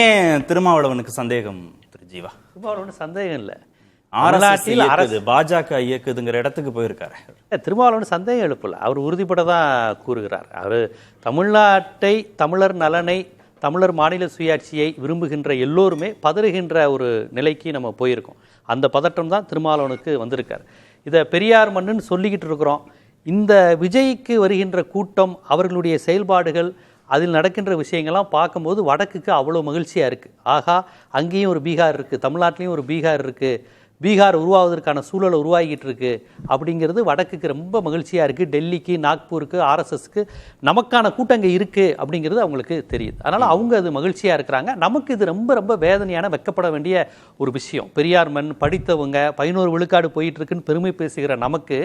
ஏன் திருமாவளவனுக்கு சந்தேகம் திரு ஜீவா? திருமாவளவனுக்கு சந்தேகம் இல்லை, பாஜக இயக்குதுங்கிற இடத்துக்கு போயிருக்காரு. திருமாவளவன் சந்தேகம் எழுப்பல, அவர் உறுதிப்பட தான் கூறுகிறார். அவர் தமிழ்நாட்டை, தமிழர் நலனை, தமிழர் மாநில சுயாட்சியை விரும்புகின்ற எல்லோருமே பதறுகின்ற ஒரு நிலைக்கு நம்ம போயிருக்கோம். அந்த பதட்டம் தான் திருமாவளவனுக்கு வந்திருக்கார். இதை பெரியார் மண்ணுன்னு சொல்லிக்கிட்டு இருக்கிறோம். இந்த விஜய்க்கு வருகின்ற கூட்டம், அவர்களுடைய செயல்பாடுகள், அதில் நடக்கின்ற விஷயங்கள்லாம் பார்க்கும்போது வடக்குக்கு அவ்வளோ மகிழ்ச்சியாக இருக்குது. ஆகா, அங்கேயும் ஒரு பீகார் இருக்குது, தமிழ்நாட்டிலையும் ஒரு பீகார் இருக்குது, பீகார் உருவாவதற்கான சூழலை உருவாகிட்டு இருக்கு அப்படிங்கிறது வடக்குக்கு ரொம்ப மகிழ்ச்சியாக இருக்குது. டெல்லிக்கு, நாக்பூருக்கு, ஆர்எஸ்எஸ்க்கு நமக்கான கூட்டம் இங்கே இருக்குது அப்படிங்கிறது அவங்களுக்கு தெரியுது. அதனால் அவங்க அது மகிழ்ச்சியாக இருக்கிறாங்க. நமக்கு இது ரொம்ப ரொம்ப வேதனையான, வெட்கப்பட வேண்டிய ஒரு விஷயம். பெரியார் மண், படித்தவங்க, 11 விழுக்காடு போயிட்டு இருக்குன்னு பெருமை பேசுகிற நமக்கு,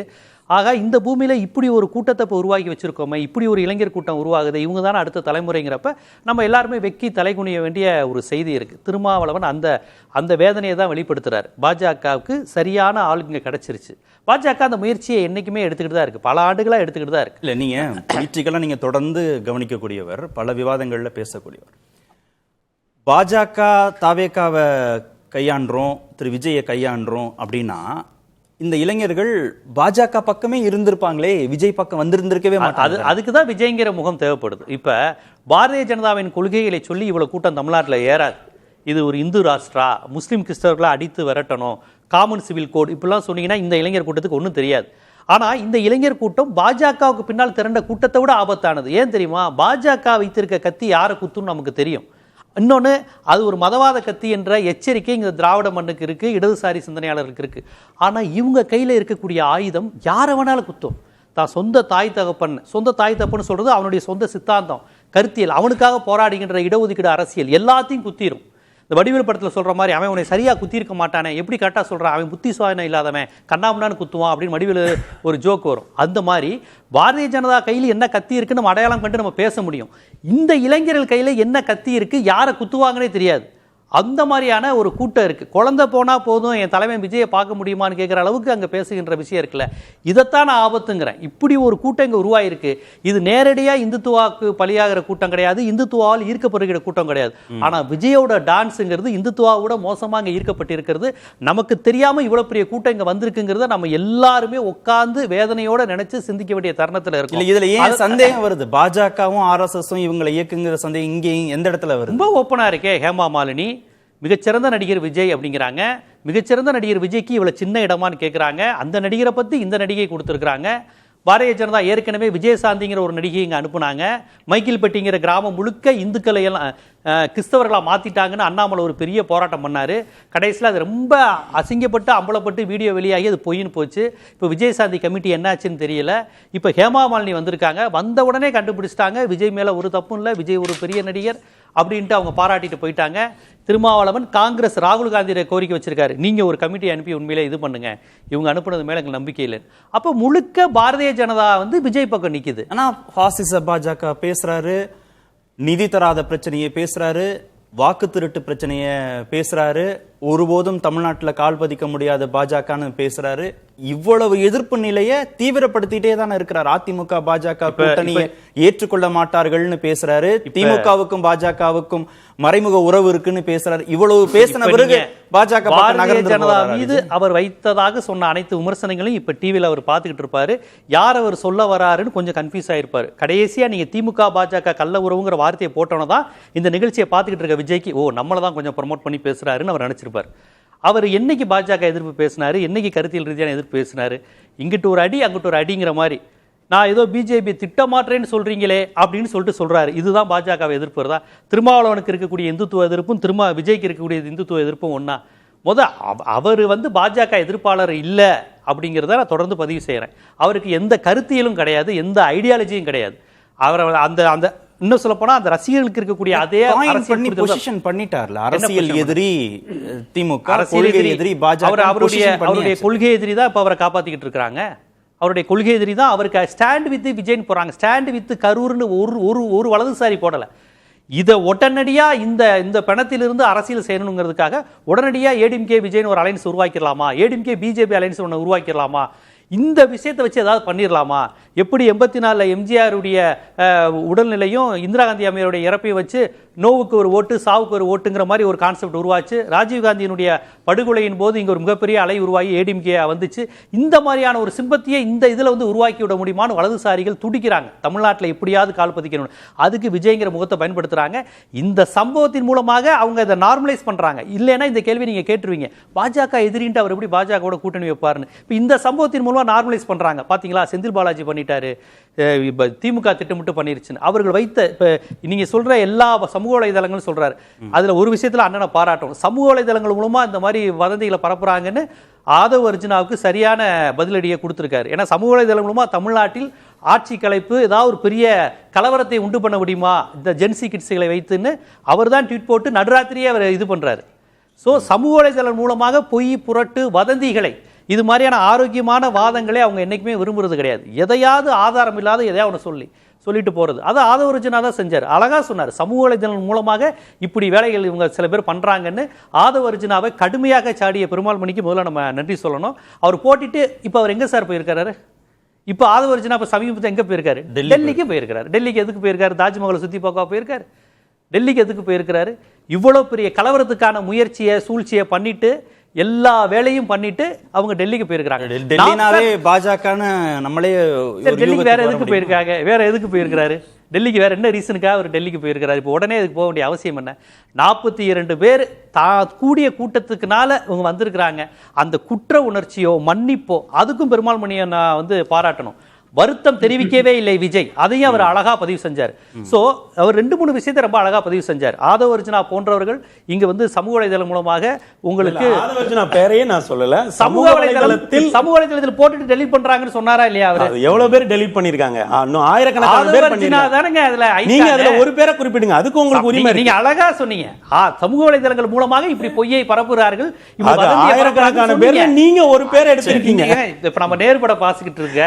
ஆக இந்த பூமியில் இப்படி ஒரு கூட்டத்தை இப்போ உருவாக்கி வச்சுருக்கோமே, இப்படி ஒரு இளைஞர் கூட்டம் உருவாகுது, இவங்க தானே அடுத்த தலைமுறைங்கிறப்ப நம்ம எல்லாருமே வெக்கி தலைகுனிய வேண்டிய ஒரு செய்தி இருக்குது. திருமாவளவன் அந்த வேதனையை தான் வெளிப்படுத்துகிறார். பாஜகவுக்கு சரியான ஆளுங்க கிடச்சிருச்சு. பாஜக அந்த முயற்சியை என்றைக்குமே எடுத்துக்கிட்டு தான் இருக்குது, பல ஆண்டுகளாக எடுத்துக்கிட்டு தான் இருக்குது. இல்லை, நீங்கள் பொலிட்டிக்கலாக நீங்கள் தொடர்ந்து கவனிக்கக்கூடியவர், பல விவாதங்களில் பேசக்கூடியவர். பாஜக தாவேக்காவை கையாண்டுறோம், திரு விஜயை கையாண்டுறோம் அப்படின்னா இந்த இளைஞர்கள் பாஜக பக்கமே இருந்திருப்பாங்களே, விஜய் பக்கம் வந்திருந்திருக்கவே மாட்டாங்க. அதுக்கு தான் விஜய்ங்கிற முகம் தேவைப்படுது. இப்போ பாரதிய ஜனதாவின் கொள்கைகளை சொல்லி இவ்வளோ கூட்டம் தமிழ்நாட்டில் ஏறாது. இது ஒரு இந்து ராஷ்டிரா, முஸ்லீம் கிறிஸ்தவர்களை அடித்து விரட்டணும், காமன் சிவில் கோட் இப்படிலாம் சொன்னீங்கன்னா இந்த இளைஞர் கூட்டத்துக்கு ஒன்றும் தெரியாது. ஆனால் இந்த இளைஞர் கூட்டம் பாஜகவுக்கு பின்னால் திரண்ட கூட்டத்தை விட ஆபத்தானது. ஏன் தெரியுமா? பாஜக வைத்திருக்க கத்தி யாரை குத்துன்னு நமக்கு தெரியும். இன்னொன்று, அது ஒரு மதவாத கத்தி என்ற எச்சரிக்கை இங்கே திராவிட மண்ணுக்கு இருக்குது, இடதுசாரி சிந்தனையாளருக்கு இருக்குது. ஆனால் இவங்க கையில் இருக்கக்கூடிய ஆயுதம் யாரை வேணாலும் குத்தும். தான் சொந்த தாய் தகப்பன் சொல்கிறது அவனுடைய சொந்த சித்தாந்தம், கருத்தியல், அவனுக்காக போராடுகின்ற இடஒதுக்கீடு அரசியல் எல்லாத்தையும் குத்திரும். இந்த வடிவேல் படத்தில் சொல்கிற மாதிரி, அவன் உன்னை சரியாக குத்திருக்க மாட்டானே, எப்படி கரெக்டாக சொல்கிறான், அவன் புத்தி சுவாதனம் இல்லாதவன், கண்ணாமுன்னான்னு குத்துவான் அப்படின்னு வடிவேல் ஒரு ஜோக் வரும். அந்த மாதிரி பாரதிய ஜனதா கையில் என்ன கத்தி இருக்குன்னு நம்ம அடையாளம் கண்டு நம்ம பேச முடியும். இந்த இளைஞர்கள் கையில் என்ன கத்தி இருக்குது, யாரை குத்துவாங்கன்னே தெரியாது. அந்த மாதிரியான ஒரு கூட்டம் இருக்குது. குழந்தை போனால் போதும், என் தலைவன் விஜயை பார்க்க முடியுமான்னு கேட்குற அளவுக்கு அங்கே பேசுகின்ற விஷயம் இருக்குல்ல, இதைத்தான் நான் ஆபத்துங்கிறேன். இப்படி ஒரு கூட்டம் இங்கே உருவாயிருக்கு. இது நேரடியாக இந்துத்துவாவுக்கு பலியாகிற கூட்டம் கிடையாது, இந்துத்துவாவில் ஈர்க்கப்படுகிற கூட்டம் கிடையாது. ஆனால் விஜயோட டான்ஸுங்கிறது இந்துத்துவாவோட மோசமாக இங்கே ஈர்க்கப்பட்டிருக்கிறது. நமக்கு தெரியாமல் இவ்வளோ பெரிய கூட்டம் இங்கே வந்திருக்குங்கிறத நம்ம எல்லாருமே உட்கார்ந்து வேதனையோடு நினைச்சு சிந்திக்க வேண்டிய தருணத்தில் இருக்கும். இதில் ஏன் சந்தேகம் வருது? பாஜகவும் ஆர்எஸ்எஸும் இவங்களை இயக்குங்கிற சந்தேகம் இங்கே எந்த இடத்துல வருது? ரொம்ப ஓப்பனாக இருக்கே. ஹேமா மாலினி மிகச்சிறந்த நடிகர் விஜய் அப்படிங்கிறாங்க. மிகச்சிறந்த நடிகர் விஜய்க்கு இவ்வளோ சின்ன இடமான்னு கேட்குறாங்க. அந்த நடிகரை பற்றி இந்த நடிகை கொடுத்துருக்குறாங்க. பாரதிய ஜனதா ஏற்கனவே விஜயசாந்திங்கிற ஒரு நடிகை இங்கே அனுப்புனாங்க. மைக்கிள்பட்டிங்கிற கிராமம் முழுக்க இந்துக்களை எல்லாம் கிறிஸ்தவர்களாக மாற்றிட்டாங்கன்னு அண்ணாமலை ஒரு பெரிய போராட்டம் பண்ணார். கடைசியில் அது ரொம்ப அசிங்கப்பட்டு அம்பலப்பட்டு வீடியோ வெளியாகி அது பொய்ன்னு போச்சு. இப்போ விஜயசாந்தி கமிட்டி என்னாச்சுன்னு தெரியல. இப்போ ஹேமா மாலினி வந்திருக்காங்க. வந்த உடனே கண்டுபிடிச்சிட்டாங்க விஜய் மேலே ஒரு தப்பும் இல்லை, விஜய் ஒரு பெரிய நடிகர் அப்படின்ட்டு அவங்க பாராட்டிட்டு போயிட்டாங்க. திருமாவளவன் காங்கிரஸ் ராகுல் காந்தியை கோரிக்கை வச்சிருக்காரு, நீங்கள் ஒரு கமிட்டி அனுப்பி உண்மையிலே இது பண்ணுங்க, இவங்க அனுப்புனது மேலே எங்களுக்கு நம்பிக்கை இல்லை. அப்போ முழுக்க பாரதிய ஜனதா விஜய் பக்கம் நிற்குது. ஆனால் பாசிச பாஜக பேசுறாரு, நிதி தராத பிரச்சனையை பேசுறாரு, வாக்கு திருட்டு பிரச்சனையை பேசுறாரு, ஒருபோதும் தமிழ்நாட்டில் கால் பதிக்க முடியாத பாஜகன்னு பேசுறாரு. இவ்வளவு எதிர்ப்பு நிலையை தீவிரப்படுத்திட்டே தானே இருக்கிறார். அதிமுக பாஜக கூட்டணியை ஏற்றுக்கொள்ள மாட்டார்கள்னு பேசுறாரு. திமுகவுக்கும் பாஜகவுக்கும் மறைமுக உறவு இருக்குன்னு பேசுறாரு. இவ்வளவு பேசின பிறகு பாஜக ஜனதா மீது அவர் வைத்ததாக சொன்ன அனைத்து விமர்சனங்களையும் இப்ப டிவியில் அவர் பார்த்துக்கிட்டு இருப்பாரு. யார் அவர் சொல்ல வராருன்னு கொஞ்சம் கன்ஃபியூஸ் ஆயிருப்பாரு. கடைசியா நீங்க திமுக பாஜக கள்ள உறவுங்கிற வார்த்தையை போட்டோன்னு தான் இந்த நிகழ்ச்சியை பார்த்துக்கிட்டு இருக்க விஜய்க்கு நம்மளை தான் கொஞ்சம் ப்ரமோட் பண்ணி பேசுறாருன்னு அவர் நினைச்சிருப்பார். அவர் என்னைக்கு பாஜக எதிர்ப்பு பேசினாரு, என்னைக்கு கருத்தியல் ரீதியான எதிர்ப்பு பேசினாரு, இங்கிட்டு ஒரு அடி அங்கிட்டு ஒரு அடிங்கிற மாதிரி. நான் ஏதோ பிஜேபி திட்டமாற்றேன்னு சொல்றீங்களே அப்படின்னு சொல்றாரு. இதுதான் பாஜக எதிர்ப்பு தான். திருமாவளவனுக்கு இருக்கக்கூடிய இந்துத்துவ எதிர்ப்பும் விஜய்க்கு இருக்கக்கூடிய இந்துத்துவ எதிர்ப்பும் ஒன்னா? அவர் பாஜக எதிர்ப்பாளர் இல்லை அப்படிங்கிறத நான் தொடர்ந்து பதிவு செய்கிறேன். அவருக்கு எந்த கருத்தியலும் கிடையாது, எந்த ஐடியாலஜியும் கிடையாது. அவர் அந்த இன்னும் சொல்ல போனா அந்த ரசிகர்களுக்கு இருக்கக்கூடிய அதே பொசிஷன் பண்ணிட்டார்ல, அரசியல் எதிரி திமுக, அரசியல் எதிரி பாஜக. அவருடைய கொள்கை எதிரி தான் இப்ப அவரை காப்பாத்திக்கிட்டு இருக்காங்க. அவருடைய கொள்கை எதிரி தான். அவருக்கு ஸ்டாண்ட் வித் விஜய்னு போறாங்க. ஸ்டாண்ட் வித் கரூர்னு ஒரு வலதுசாரி போடல. இதை உடனடியா இந்த பணத்திலிருந்து அரசியல் செய்யணுங்கிறதுக்காக உடனடியா ஏடிஎம்கே விஜய்னு ஒரு அலைன்ஸ் உருவாக்கிடலாமா, ஏடிஎம்கே பிஜேபி அலைன்ஸ் ஒன்று உருவாக்கிடலாமா, இந்த விஷயத்தை வச்சு ஏதாவது பண்ணிடலாமா? எப்படி 84 எம்ஜிஆருடைய உடல்நிலையும் இந்திரா காந்தி அம்மையாருடைய இறப்பையும் வச்சு நோவுக்கு ஒரு ஓட்டு சாவுக்கு ஒரு ஓட்டுங்கிற மாதிரி ஒரு கான்செப்ட் உருவாச்சு. ராஜீவ்காந்தியினுடைய படுகொலையின் போது இங்க ஒரு மிகப்பெரிய அலை உருவாகி ஏடிஎம்கே வந்துச்சு. இந்த மாதிரியான ஒரு சிம்பத்தியை இந்த இதுல வந்து உருவாக்கி விட முடியுமான்னு வலதுசாரிகள் துடிக்கிறாங்க. தமிழ்நாட்டில் எப்படியாவது கால் பதிக்கணும், அதுக்கு விஜய்ங்கிற முகத்தை பயன்படுத்துறாங்க. இந்த சம்பவத்தின் மூலமாக அவங்க இதை நார்மலைஸ் பண்றாங்க. இல்லைன்னா இந்த கேள்வி நீங்க கேட்டுருவீங்க, பாஜக எதிரின்ட்டு அவர் எப்படி பாஜகவோட கூட்டணி வைப்பாருன்னு. இப்போ இந்த சம்பவத்தின் மூலமா நார்மலைஸ் பண்றாங்க. பாத்தீங்களா, செந்தில் பாலாஜி பண்ணிட்டாரு, திமுக திட்டமிட்டு பண்ணிருச்சுன்னு அவர்கள் வைத்த. இப்ப நீங்க சொல்ற எல்லா சமூக வலைதளங்களும் சொல்றாரு, அதுல ஒரு விஷயத்துல அண்ணனை பாராட்டணும். சமூக வலைதளங்கள் மூலமா இந்த மாதிரி வதந்திகளை பரப்புறாங்கன்னு ஆதவ் அர்ஜுனாவுக்கு சரியான பதிலடியை கொடுத்திருக்காரு. ஏன்னா சமூக வலைதளம் மூலமா தமிழ்நாட்டில் ஆட்சி கலைப்பு ஏதாவது ஒரு பெரிய கலவரத்தை உண்டு பண்ண முடியுமா இந்த ஜென்சி கிட்ஸுகளை வைத்துன்னு அவர் தான் ட்வீட் போட்டு நடுராத்திரியே அவர் இது பண்றாரு. ஸோ சமூக வலைதளம் மூலமாக பொய் புரட்டு வதந்திகளை, இது மாதிரியான ஆரோக்கியமான வாதங்களை அவங்க என்னைக்குமே விரும்புறது கிடையாது. எதையாவது ஆதாரம் இல்லாத எதையாவது ஒன்று சொல்லிட்டு போறது. அதை ஆதவ அர்ஜுனா தான் செஞ்சார். அழகா சொன்னார், சமூக வலைதளம் மூலமாக இப்படி வேலைகள் இவங்க சில பேர் பண்றாங்கன்னு. ஆதவ அர்ஜுனாவை கடுமையாக சாடிய பெருமாள் மணிக்கு முதல்ல நம்ம நன்றி சொல்லணும். அவர் போட்டிட்டு இப்போ அவர் எங்க சார் போயிருக்காரு? இப்போ ஆதவ அர்ஜுனா இப்போ சமீபத்தில் எங்க போயிருக்காரு? டெல்லிக்கு போயிருக்காரு. டெல்லிக்கு எதுக்கு போயிருக்காரு? தாஜ்மஹாலை சுத்தி பார்க்க போயிருக்காரு. டெல்லிக்கு எதுக்கு போயிருக்கிறாரு? இவ்வளவு பெரிய கலவரத்துக்கான முயற்சியை சூழ்ச்சியை பண்ணிட்டு எல்லா வேலையும் பண்ணிட்டு அவங்க டெல்லிக்கு போயிருக்காங்க. டெல்லினாவே பாஜகன்னு நம்மளே டெல்லிக்கு வேற எதுக்கு போயிருக்காங்க? வேற எதுக்கு போயிருக்கிறாரு? டெல்லிக்கு வேற என்ன ரீசனுக்காக அவர் டெல்லிக்கு போயிருக்கிறாரு? இப்போ உடனே அதுக்கு போக வேண்டிய அவசியம் என்ன? 42 பேர் கூடிய கூட்டத்துக்குனால இவங்க வந்திருக்கிறாங்க. அந்த குற்ற உணர்ச்சியோ மன்னிப்போ அதுக்கும் பெருமாள் மணியை நான் வந்து பாராட்டணும். வருத்தம் தெரிவிக்கவே இல்லை விஜய், அதையும் அவர் அழகா பதிவு செஞ்சார். சோ அவர் 2-3 விஷயத்தை ரொம்ப அழகா பதிவு செஞ்சார். ஆதவ அர்ஜுனா போன்றவர்கள் இங்க வந்து சமூக வலைதளம் மூலமாக உங்களுக்கு ஆதவ அர்ஜுனா பேரையே நான் சொல்லல, சமூக வலைதளத்தில் போட்டுட்டு டெலீட் பண்றாங்கன்னு சொன்னாரா இல்லையா? அவர் எவ்வளவு பேர் டெலீட் பண்ணிருக்காங்க? இன்னும் ஆயிரக்கணக்கான பேர் பண்ணிருக்காங்க. அதுல நீங்க அதுல ஒரு பேரை குறிப்பிடுங்க, அதுக்கு உங்களுக்கு உரிமை இருக்கு. நீங்க அழகா சொன்னீங்க, சமூக வலைதளங்கள் மூலமாக இப்படி பொய்யை பரப்புகிறார்கள். ஆயிரக்கணக்கான பேர்ல நீங்க ஒரு பேரை எடுத்திருக்கீங்க. இப்ப நம்ம நேர்பட பாசிக்கிட்டு இருக்க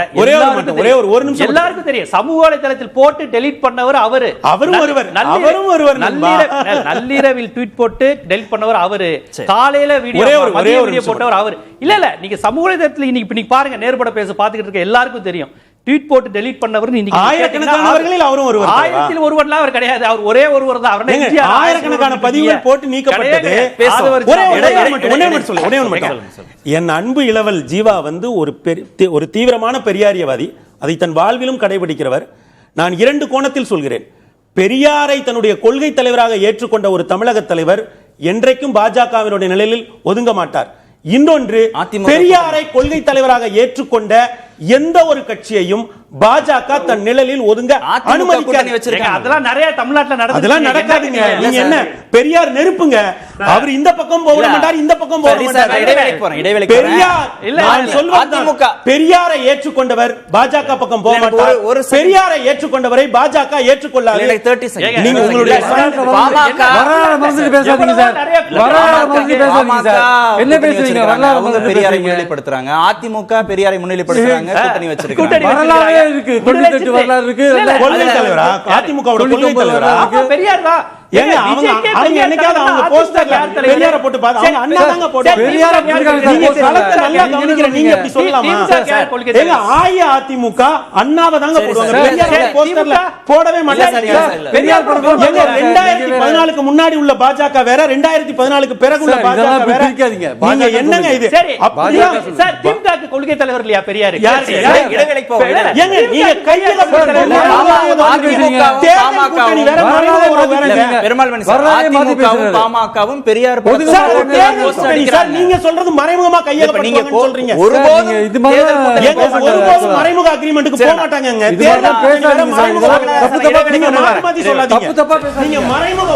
ஒரே ஒரு நிமிஷம், எல்லாருக்கும் தெரியும், சமூக வலைதளத்தில் போட்டு டெலீட் பண்ணவர் அவரு. அவரும் ஒருவர் நள்ளிரவில் ட்வீட் போட்டு டெலீட் பண்ணவர் அவரு. காலையில வீடியோ போட்டவர் அவரு. இல்ல நீங்க சமூக வலைதளத்தில் இன்னைக்கு நீங்க பாருங்க, நேர்பட பேச பாத்துக்கிட்டு இருக்க எல்லாருக்கும் தெரியும், ட்வீட் போட்டு டெலீட் பண்ணவர் இன்னைக்கு ஆயிரக்கணக்கானவர்களில் அவரும் ஒருவர். 1000 ஒருவர்லாம் அவர் கிடையாது, அவர் ஒரே ஒருவர் தான். அவர் ஆயிரக்கணக்கான பதிவுகள் போட்டு நீக்கப்பட்டது. என் அன்பு இளவல் ஜீவா வந்து ஒரு தீவிரமான பெரியாரியவாதி, அதை தன் வாழ்விலும் கடைபிடிக்கிறவர். நான் 2 கோணத்தில் சொல்கிறேன். பெரியாரை தன்னுடைய கொள்கை தலைவராக ஏற்றுக்கொண்ட ஒரு தமிழக தலைவர் என்றைக்கும் பாஜகவினுடைய நிலையில் ஒதுங்க மாட்டார். இன்னொன்று, பெரியாரை கொள்கை தலைவராக ஏற்றுக்கொண்ட எந்த ஒரு கட்சியையும் பாஜக தன் நிழலில் ஒதுங்க அனுமதிக்காது. அதெல்லாம் நிறைய தமிழ்நாட்டில் நடக்குது. அதெல்லாம் நடக்காதுங்க. நீங்க என்ன பெரியார் நெருப்புங்க, அவர் இந்த பக்கம் போக மாட்டார், இந்த பக்கம் போக மாட்டார். பெரியாரை ஏற்றுக்கொண்டவர் பாஜக பக்கம் போக மாட்டார், பெரியாரை ஏற்றுக்கொண்டவரை பாஜக ஏற்றுக்கொள்ளாது. நீங்க உங்களுடைய பெரியாரை முன்னிலைப்படுத்துறாங்க, அதிமுக பெரியாரை முன்னிலைப்படுத்துறாங்க, கூட்டணி வச்சிருக்காங்க. கொள்கை தலைவரா? அதிமுகவோட கொள்கை தலைவரா? பெரியார் தான். ஏங்க அவங்க என்னைக்காவது அவங்க போஸ்டர்ல பெரியார போட்டு பாத்து அவங்க அண்ணா தாங்க போடுவாங்க. பெரியார நீங்க களத்தை நல்லா கவனிக்கிற நீங்க இப்படி சொல்லலாமா? ஏங்க அதிமுக அண்ணாவை தாங்க போடுவாங்க, பெரியார போஸ்டர்ல போடவே மாட்டாங்க. பெரியார் போடுவாங்க. ஏங்க 2014க்கு முன்னாடி உள்ள பாஜக வேற, 2014க்கு பிறகு உள்ள பாஜக வேற. நீங்க என்னங்க இது? அப்படியே சார், திமுக கொள்கை தலைவர் இல்லையா பெரியார்? இடைவேளைக்கு போங்க. ஏங்க நீங்க கையில போடுறது தேர்தல் கூட்டணி வேற, மறைமுக உறவு வேறங்க. பெருமாள் மணி சார், அதிமுகவும் பாமகவும் பெரியார் நீங்க சொல்றது மறைமுகமா கையெழுத்து நீங்க சொல்றீங்க. ஒருபோதும் மறைமுக அக்ரிமெண்ட்டுக்கு போக மாட்டாங்க. நீங்க மறைமுக